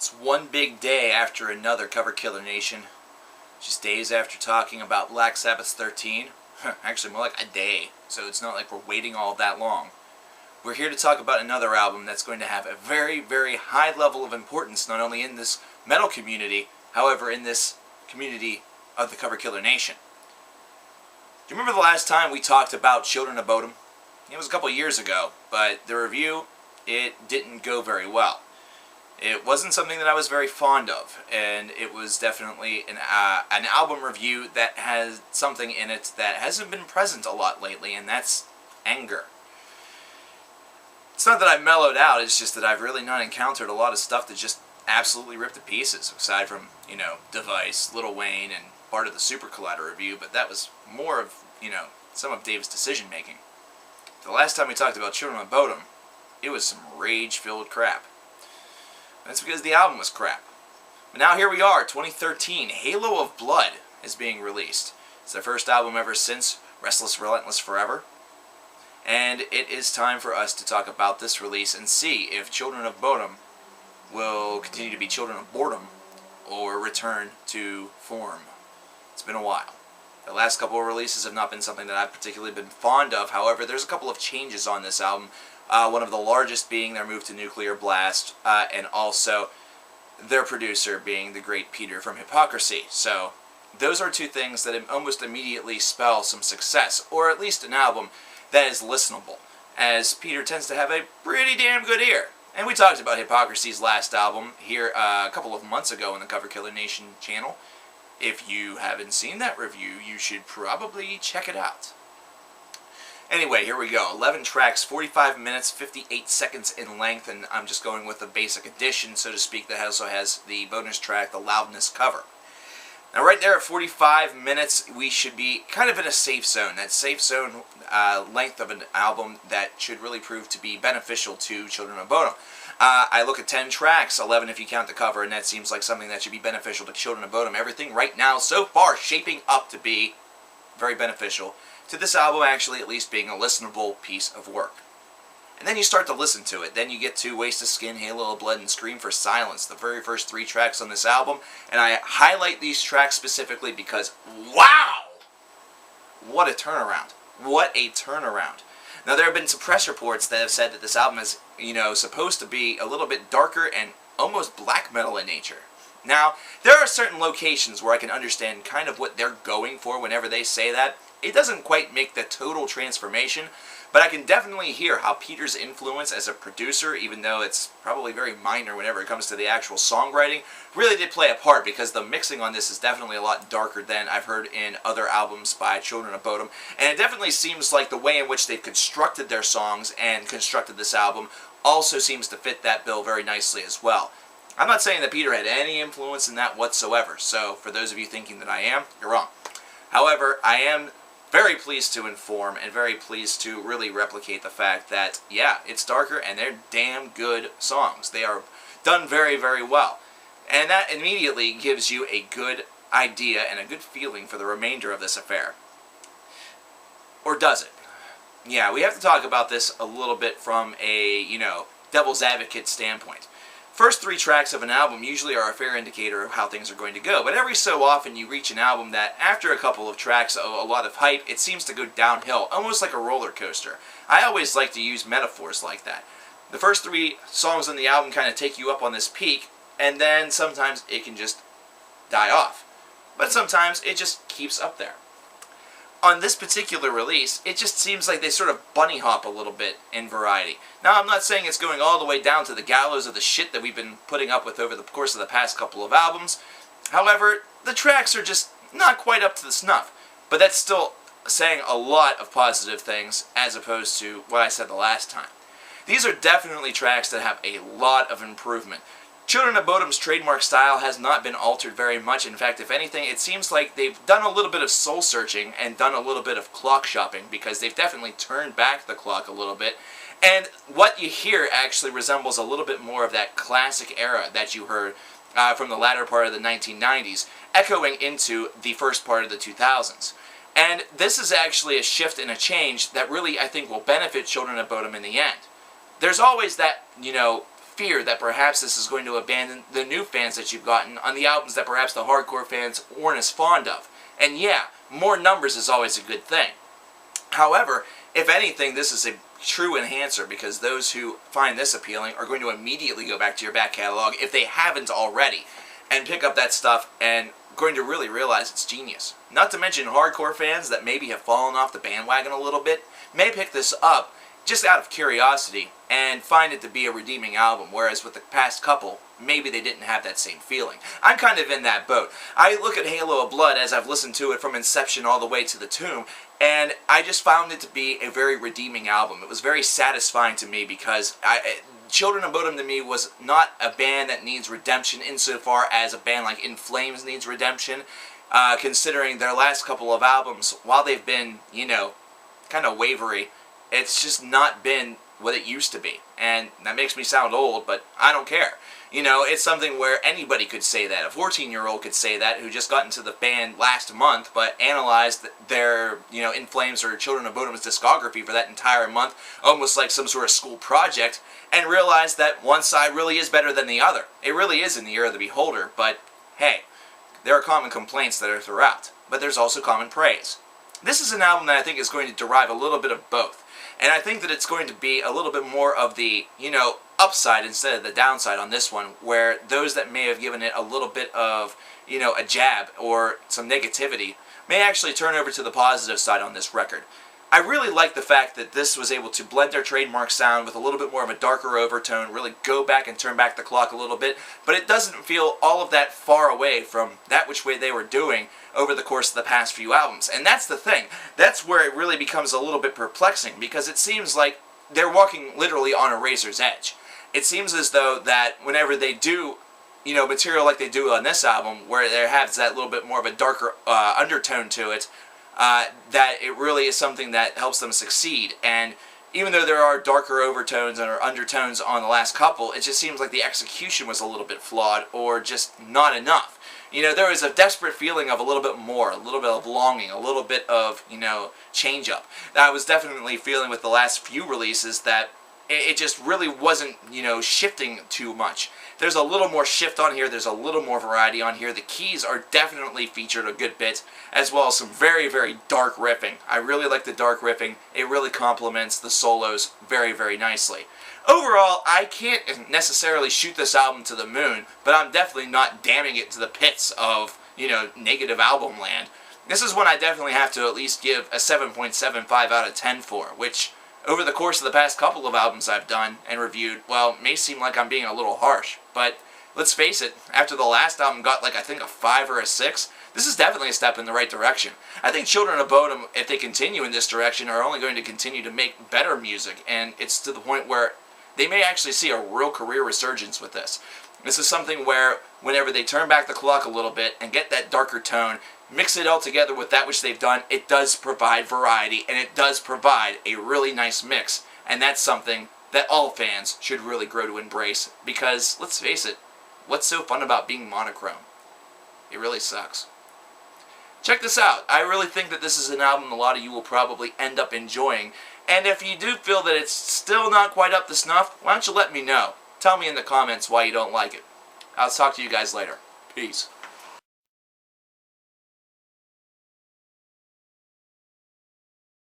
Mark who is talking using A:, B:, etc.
A: It's one big day after another, Cover Killer Nation. Just days after talking about Black Sabbath's 13. Actually, more like a day, so it's not like we're waiting all that long. We're here to talk about another album that's going to have a very, very high level of importance, not only in this metal community, however, in this community of the Cover Killer Nation. Do you remember the last time we talked about Children of Bodom? It was a couple years ago, but the review, it didn't go very well. It wasn't something that I was very fond of, and it was definitely an album review that has something in it that hasn't been present a lot lately, and that's anger. It's not that I've mellowed out, it's just that I've really not encountered a lot of stuff that just absolutely ripped to pieces, aside from, Device, Lil Wayne, and part of the Super Collider review, but that was more of, some of Dave's decision-making. The last time we talked about Children of Bodom, it was some rage-filled crap. That's because the album was crap. But now here we are, 2013, Halo of Blood is being released. It's their first album ever since Restless, Relentless Forever. And it is time for us to talk about this release and see if Children of Bodom will continue to be Children of Boredom or return to form. It's been a while. The last couple of releases have not been something that I've particularly been fond of. However, there's a couple of changes on this album. One of the largest being their move to Nuclear Blast, and also their producer being the great Peter from Hypocrisy. So those are two things that almost immediately spell some success, or at least an album that is listenable, as Peter tends to have a pretty damn good ear. And we talked about Hypocrisy's last album here a couple of months ago on the Cover Killer Nation channel. If you haven't seen that review, you should probably check it out. Anyway, here we go. 11 tracks, 45 minutes, 58 seconds in length, and I'm just going with the basic edition, so to speak, that also has the bonus track, the Loudness cover. Now right there at 45 minutes, we should be kind of in a safe zone. That safe zone length of an album that should really prove to be beneficial to Children of Bodom. I look at 10 tracks, 11 if you count the cover, and that seems like something that should be beneficial to Children of Bodom. Everything right now, so far, shaping up to be very beneficial to this album actually at least being a listenable piece of work. And then you start to listen to it. Then you get to Waste of Skin, Halo of Blood, and Scream for Silence, the very first 3 tracks on this album. And I highlight these tracks specifically because, wow! What a turnaround. What a turnaround. Now there have been some press reports that have said that this album is, supposed to be a little bit darker and almost black metal in nature. Now, there are certain locations where I can understand kind of what they're going for whenever they say that. It doesn't quite make the total transformation, but I can definitely hear how Peter's influence as a producer, even though it's probably very minor whenever it comes to the actual songwriting, really did play a part, because the mixing on this is definitely a lot darker than I've heard in other albums by Children of Bodom, and it definitely seems like the way in which they've constructed their songs and constructed this album also seems to fit that bill very nicely as well. I'm not saying that Peter had any influence in that whatsoever, so for those of you thinking that I am, you're wrong. However, I am very pleased to inform and very pleased to really replicate the fact that, yeah, it's darker and they're damn good songs. They are done very, very well. And that immediately gives you a good idea and a good feeling for the remainder of this affair. Or does it? Yeah, we have to talk about this a little bit from a, devil's advocate standpoint. First 3 tracks of an album usually are a fair indicator of how things are going to go, but every so often you reach an album that, after a couple of tracks of a lot of hype, it seems to go downhill, almost like a roller coaster. I always like to use metaphors like that. The first 3 songs on the album kind of take you up on this peak, and then sometimes it can just die off. But sometimes it just keeps up there. On this particular release, it just seems like they sort of bunny hop a little bit in variety. Now, I'm not saying it's going all the way down to the gallows of the shit that we've been putting up with over the course of the past couple of albums. However, the tracks are just not quite up to the snuff. But that's still saying a lot of positive things as opposed to what I said the last time. These are definitely tracks that have a lot of improvement. Children of Bodom's trademark style has not been altered very much. In fact, if anything, it seems like they've done a little bit of soul-searching and done a little bit of clock shopping, because they've definitely turned back the clock a little bit. And what you hear actually resembles a little bit more of that classic era that you heard from the latter part of the 1990s, echoing into the first part of the 2000s. And this is actually a shift and a change that really, I think, will benefit Children of Bodom in the end. There's always that, fear that perhaps this is going to abandon the new fans that you've gotten on the albums that perhaps the hardcore fans weren't as fond of. And yeah, more numbers is always a good thing. However, if anything, this is a true enhancer, because those who find this appealing are going to immediately go back to your back catalog, if they haven't already, and pick up that stuff and going to really realize it's genius. Not to mention hardcore fans that maybe have fallen off the bandwagon a little bit may pick this up just out of curiosity and find it to be a redeeming album, whereas with the past couple, maybe they didn't have that same feeling. I'm kind of in that boat. I look at Halo of Blood as I've listened to it from inception all the way to the tomb, and I just found it to be a very redeeming album. It was very satisfying to me because Children of Bodom to me was not a band that needs redemption insofar as a band like In Flames needs redemption, considering their last couple of albums, while they've been, you know, kind of wavery, it's just not been what it used to be. And that makes me sound old, but I don't care. You know, it's something where anybody could say that. A 14-year-old could say that who just got into the band last month, but analyzed their, you know, In Flames or Children of Bodom's discography for that entire month, almost like some sort of school project, and realized that one side really is better than the other. It really is in the ear of the beholder, but hey, there are common complaints that are throughout, but there's also common praise. This is an album that I think is going to derive a little bit of both. And I think that it's going to be a little bit more of the, you know, upside instead of the downside on this one, where those that may have given it a little bit of, you know, a jab or some negativity may actually turn over to the positive side on this record. I really like the fact that this was able to blend their trademark sound with a little bit more of a darker overtone, really go back and turn back the clock a little bit, but it doesn't feel all of that far away from that which way they were doing over the course of the past few albums. And that's the thing. That's where it really becomes a little bit perplexing, because it seems like they're walking literally on a razor's edge. It seems as though that whenever they do, you know, material like they do on this album, where there has that little bit more of a darker undertone to it, that it really is something that helps them succeed. And even though there are darker overtones or undertones on the last couple, it just seems like the execution was a little bit flawed or just not enough. You know, there was a desperate feeling of a little bit more, a little bit of longing, a little bit of, you know, change up. That I was definitely feeling with the last few releases, that it just really wasn't, you know, shifting too much. There's a little more shift on here, there's a little more variety on here. The keys are definitely featured a good bit, as well as some very, very dark riffing. I really like the dark riffing. It really complements the solos very, very nicely. Overall, I can't necessarily shoot this album to the moon, but I'm definitely not damning it to the pits of, you know, negative album land. This is one I definitely have to at least give a 7.75 out of 10 for, which, over the course of the past couple of albums I've done and reviewed, well, may seem like I'm being a little harsh, but let's face it, after the last album got like, I think, a 5 or a 6, this is definitely a step in the right direction. I think Children of Bodom, if they continue in this direction, are only going to continue to make better music, and it's to the point where they may actually see a real career resurgence with this. This is something where, whenever they turn back the clock a little bit and get that darker tone, mix it all together with that which they've done, it does provide variety, and it does provide a really nice mix. And that's something that all fans should really grow to embrace, because, let's face it, what's so fun about being monochrome? It really sucks. Check this out. I really think that this is an album a lot of you will probably end up enjoying. And if you do feel that it's still not quite up to snuff, why don't you let me know? Tell me in the comments why you don't like it. I'll talk to you guys later. Peace.